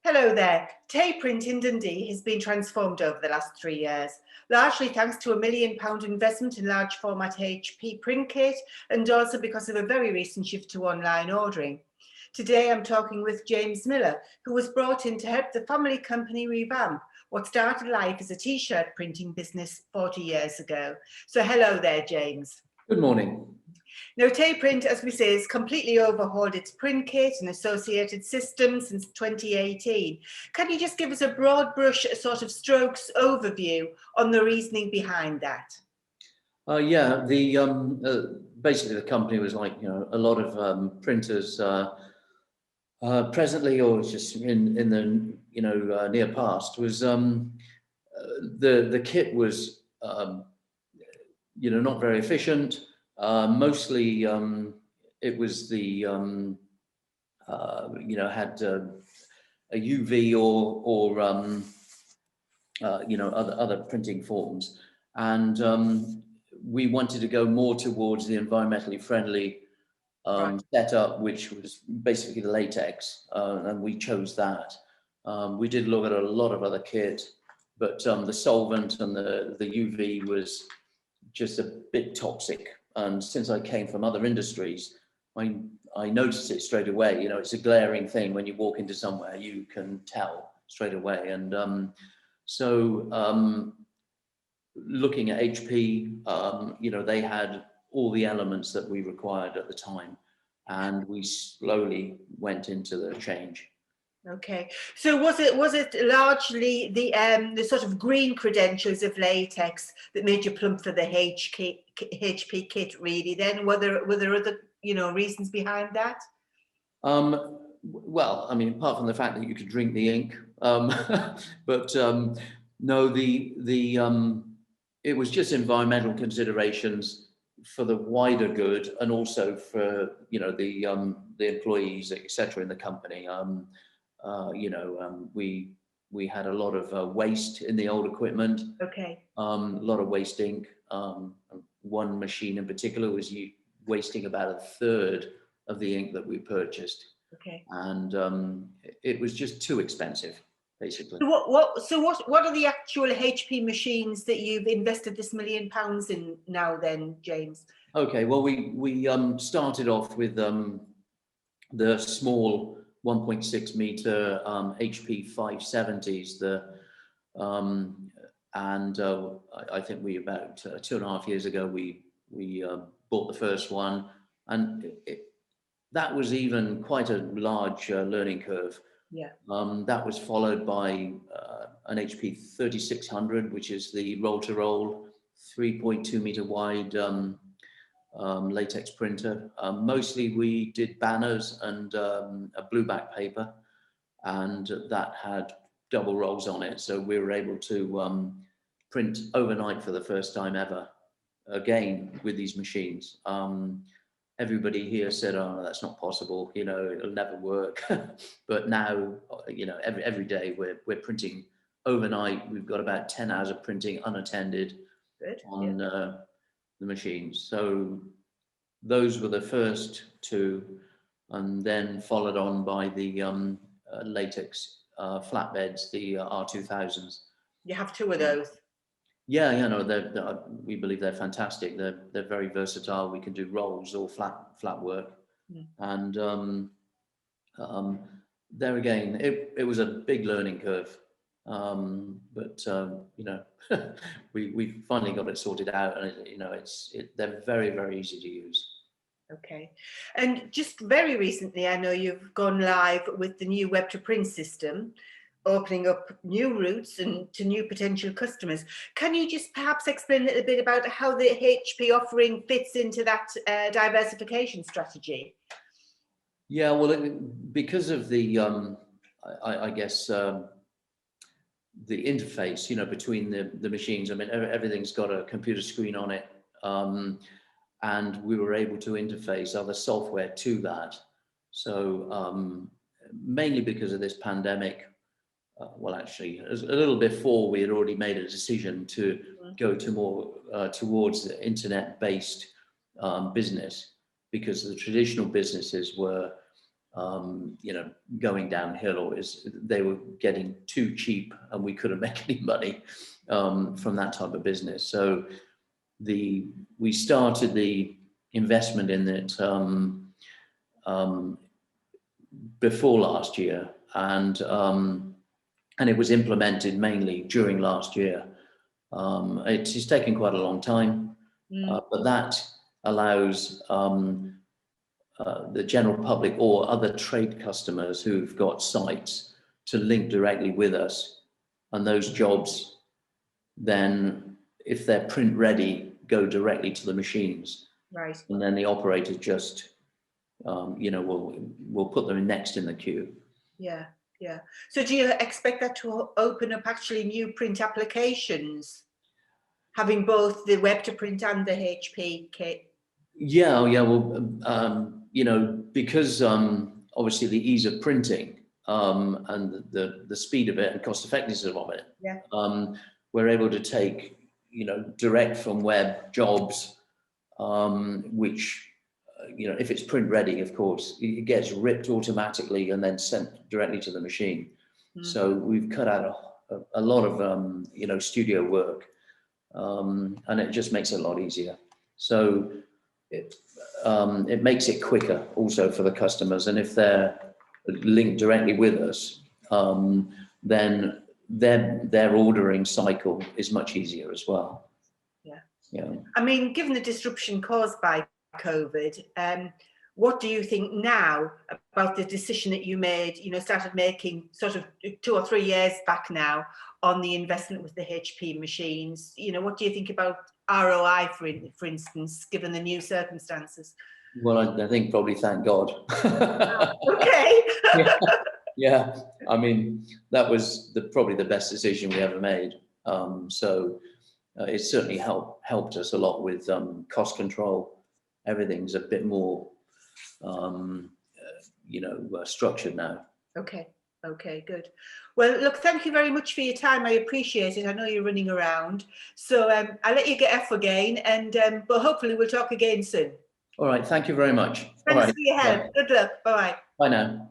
Hello there. TayPrint in Dundee has been transformed over the last 3 years, largely thanks to a £1 million investment in large format HP print kit and also because of a very recent shift to online ordering. Today I'm talking with James Miller, who was brought in to help the family company revamp what started life as a t-shirt printing business 40 years ago. So hello there, James. Good morning. Now, TayPrint, as we say, has completely overhauled its print kit and associated systems since 2018. Can you just give us a broad brush sort of strokes overview on the reasoning behind that? Yeah, basically the company was like, a lot of printers presently, or just in the near past, was the kit was not very efficient. Mostly it was the had a UV or other printing forms, and we wanted to go more towards the environmentally friendly Right. setup, which was basically the latex, and we chose that. We did look at a lot of other kit, but the solvent and the UV was just a bit toxic. And since I came from other industries, I noticed it straight away. It's a glaring thing when you walk into somewhere, you can tell straight away. And looking at HP, they had all the elements that we required at the time, and we slowly went into the change. Okay, so was it largely the sort of green credentials of latex that made you plump for the HP kit? Really, then were there other reasons behind that? Well, I mean, apart from the fact that you could drink the ink, but no, it was just environmental considerations for the wider good, and also for the employees, etc., in the company. We had a lot of waste in the old equipment. Okay. A lot of waste ink. One machine in particular was wasting about a third of the ink that we purchased. Okay. And it was just too expensive, basically. So what are the actual HP machines that you've invested this £1 million in now then, James? Okay, well, we started off with the small 1.6 meter HP 570s, and I think we about 2.5 years ago we bought the first one, and that was even quite a large learning curve. Yeah. That was followed by an HP 3600, which is the roll-to-roll 3.2 meter wide latex printer. Mostly we did banners and a blueback paper, and that had double rolls on it, so we were able to print overnight for the first time ever again with these machines. Everybody here said, "Oh, that's not possible, it'll never work." But now, every day we're printing overnight. We've got about 10 hours of printing unattended. Good. On the machines. So those were the first two, and then followed on by the latex flatbeds, the R2000s. You have two of those. Yeah, we believe they're fantastic. They're very versatile. We can do rolls or flat work. And there again, it was a big learning curve. But we finally got it sorted out, and they're very, very easy to use. Okay, and just very recently, I know you've gone live with the new web to print system, opening up new routes and to new potential customers. Can you just perhaps explain a little bit about how the HP offering fits into that diversification strategy? Yeah, well, because of the I guess the interface, between the machines. I mean, everything's got a computer screen on it, and we were able to interface other software to that. So mainly because of this pandemic, well, actually, a little before, we had already made a decision to go to more towards the internet-based business, because the traditional businesses were you know, going downhill, or they were getting too cheap and we couldn't make any money from that type of business. So we started the investment in it before last year, and it was implemented mainly during last year. It's taken quite a long time, but that allows the general public or other trade customers who've got sites to link directly with us, and those jobs then, if they're print ready, go directly to the machines. Right. And then the operator just, you know, will put them next in the queue. Yeah, yeah. So do you expect that to open up actually new print applications, having both the web to print and the HP kit? Yeah, yeah. Well, you know, because obviously the ease of printing and the speed of it and cost effectiveness of it, Yeah. we're able to take, you know, direct from web jobs, which, you know, if it's print ready, of course, it gets ripped automatically and then sent directly to the machine. So we've cut out a lot of, you know, studio work, and it just makes it a lot easier. So it makes it quicker also for the customers. And if they're linked directly with us, then their ordering cycle is much easier as well. Yeah. Yeah. I mean, given the disruption caused by COVID, what do you think now about the decision that you made, you know, started making sort of 2 or 3 years back now on the investment with the HP machines? You know, what do you think about ROI, for instance, given the new circumstances? Well, I think probably thank God. Okay. Yeah. I mean, that was probably the best decision we ever made. So it certainly helped us a lot with cost control. Everything's a bit more, you know, structured now. Okay. Okay, good. Well, look, thank you very much for your time. I appreciate it. I know you're running around. So I'll let you get off again, and but hopefully we'll talk again soon. All right. Thank you very much. Thanks for your help. Yeah. Good luck. Bye-bye. Bye now.